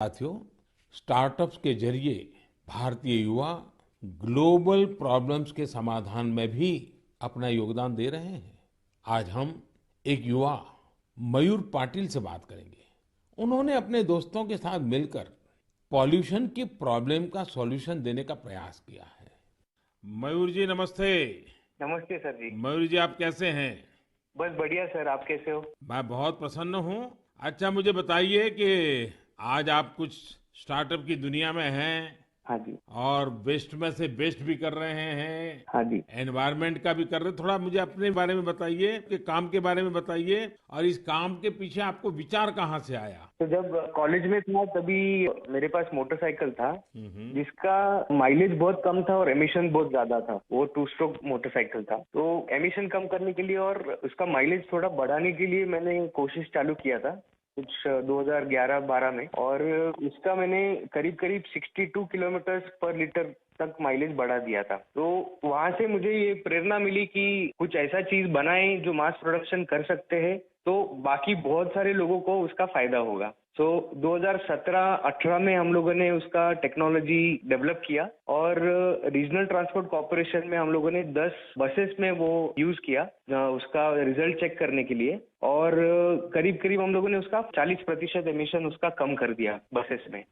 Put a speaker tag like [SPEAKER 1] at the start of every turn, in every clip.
[SPEAKER 1] साथियों, स्टार्टअप्स के जरिए भारतीय युवा ग्लोबल प्रॉब्लम्स के समाधान में भी अपना योगदान दे रहे हैं। आज हम एक युवा मयूर पाटिल से बात करेंगे। उन्होंने अपने दोस्तों के साथ मिलकर पॉल्यूशन की प्रॉब्लम का सॉल्यूशन देने का प्रयास किया है। मयूर जी नमस्ते।
[SPEAKER 2] नमस्ते सर जी।
[SPEAKER 1] मयूर जी आप कैसे हैं?
[SPEAKER 2] बस बढ़िया सर, आप कैसे हो?
[SPEAKER 1] मैं बहुत प्रसन्न हूँ। अच्छा मुझे बताइए कि आज आप कुछ स्टार्टअप की दुनिया में हैं
[SPEAKER 2] हाँ जी।
[SPEAKER 1] और वेस्ट में से बेस्ट भी कर रहे हैं,
[SPEAKER 2] हाँ जी।
[SPEAKER 1] एनवायरनमेंट का भी कर रहे हैं। थोड़ा मुझे अपने बारे में बताइए कि काम के बारे में बताइए और इस काम के पीछे आपको विचार कहाँ से आया?
[SPEAKER 2] तो जब कॉलेज में था तभी मेरे पास मोटरसाइकिल था
[SPEAKER 1] हम्म।
[SPEAKER 2] जिसका माइलेज बहुत कम था और एमिशन बहुत ज्यादा था। वो 2 स्ट्रोक मोटरसाइकिल था, तो एमिशन कम करने के लिए और उसका माइलेज थोड़ा बढ़ाने के लिए मैंने कोशिश चालू किया था कुछ 2011-12 में, और उसका मैंने करीब करीब 62 किलोमीटर पर लीटर तक माइलेज बढ़ा दिया था। तो वहां से मुझे ये प्रेरणा मिली कि कुछ ऐसा चीज बनाएं जो मास प्रोडक्शन कर सकते हैं, तो बाकी बहुत सारे लोगों को उसका फायदा होगा। तो 2017-18 में हम लोगों ने उसका टेक्नोलॉजी डेवलप किया और रीजनल ट्रांसपोर्ट कॉर्पोरेशन में हम लोगों ने 10 बसेस में वो यूज किया उसका रिजल्ट चेक करने के लिए, और करीब करीब हम लोगों ने उसका 40% एमिशन उसका कम कर दिया बसेस में।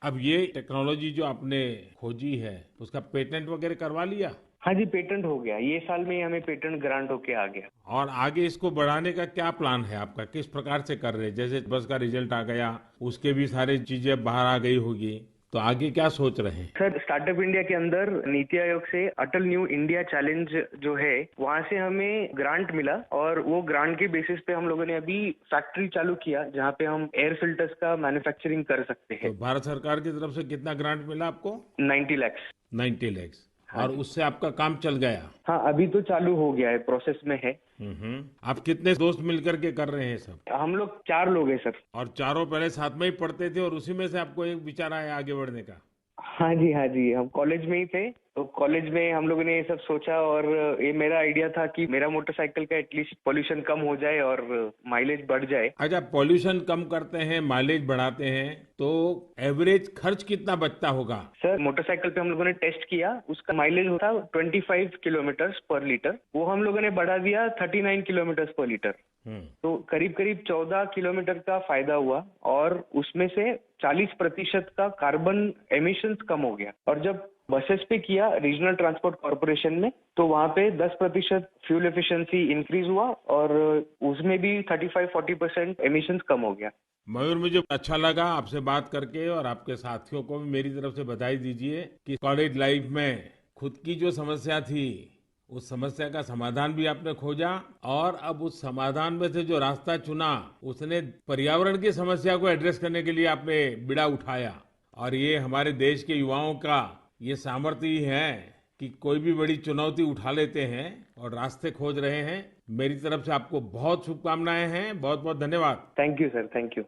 [SPEAKER 1] अब ये टेक्नोलॉजी जो आपने खोजी है उसका पेटेंट वगैरह करवा लिया?
[SPEAKER 2] हाँ जी, पेटेंट हो गया। ये साल में ही हमें पेटेंट ग्रांट होके आ गया।
[SPEAKER 1] और आगे इसको बढ़ाने का क्या प्लान है आपका? किस प्रकार से कर रहे हैं? जैसे बस का रिजल्ट आ गया, उसके भी सारी चीजें बाहर आ गई होगी, तो आगे क्या सोच रहे हैं?
[SPEAKER 2] सर, स्टार्टअप इंडिया के अंदर नीति आयोग से अटल न्यू इंडिया चैलेंज जो है वहाँ से हमें ग्रांट मिला, और वो ग्रांट के बेसिस पे हम लोगों ने अभी फैक्ट्री चालू किया जहाँ पे हम एयर फिल्टर्स का मैन्युफैक्चरिंग कर सकते हैं।
[SPEAKER 1] तो भारत सरकार की तरफ से कितना ग्रांट मिला आपको?
[SPEAKER 2] 90 लाख।
[SPEAKER 1] 90 लाख।
[SPEAKER 2] हाँ
[SPEAKER 1] और
[SPEAKER 2] जी।
[SPEAKER 1] उससे आपका काम चल गया?
[SPEAKER 2] हाँ, अभी तो चालू हो गया है, प्रोसेस में है।
[SPEAKER 1] आप कितने दोस्त मिलकर के कर रहे हैं सब?
[SPEAKER 2] हम लोग 4 लोग हैं सर।
[SPEAKER 1] और चारों पहले साथ में ही पढ़ते थे और उसी में से आपको एक विचार आया आगे बढ़ने का?
[SPEAKER 2] हाँ जी, हाँ जी, हम कॉलेज में ही थे, तो कॉलेज में हम लोगों ने ये सब सोचा, और ये मेरा आइडिया था कि मेरा मोटरसाइकिल का एटलीस्ट पोल्यूशन कम हो जाए और माइलेज बढ़ जाए।
[SPEAKER 1] अच्छा, पॉल्यूशन कम करते हैं, माइलेज बढ़ाते हैं, तो एवरेज खर्च कितना बचता होगा?
[SPEAKER 2] सर, मोटरसाइकिल पे हम लोगों ने टेस्ट किया, उसका माइलेज होता 25 किलोमीटर पर लीटर, वो हम लोगों ने बढ़ा दिया 39 किलोमीटर पर लीटर।
[SPEAKER 1] हम्म।
[SPEAKER 2] तो करीब करीब 14 किलोमीटर का फायदा हुआ, और उसमें से 40% का कार्बन एमिशंस कम हो गया। और जब बसेस पे किया रीजनल ट्रांसपोर्ट कॉर्पोरेशन में, तो वहाँ पे 10% फ्यूल एफिशिएंसी इंक्रीज हुआ, और उसमें भी 35-40% एमिशंस कम हो गया।
[SPEAKER 1] मयूर मुझे अच्छा लगा आपसे बात करके, और आपके साथियों को भी मेरी तरफ से बधाई दीजिए कि कॉलेज लाइफ में खुद की जो समस्या थी उस समस्या का समाधान भी आपने खोजा, और अब उस समाधान में से जो रास्ता चुना उसने पर्यावरण की समस्या को एड्रेस करने के लिए आपने बीड़ा उठाया। और ये हमारे देश के युवाओं का ये सामर्थ्य ही है कि कोई भी बड़ी चुनौती उठा लेते हैं और रास्ते खोज रहे हैं। मेरी तरफ से आपको बहुत शुभकामनाएं हैं। बहुत बहुत धन्यवाद।
[SPEAKER 2] Thank you sir, thank you.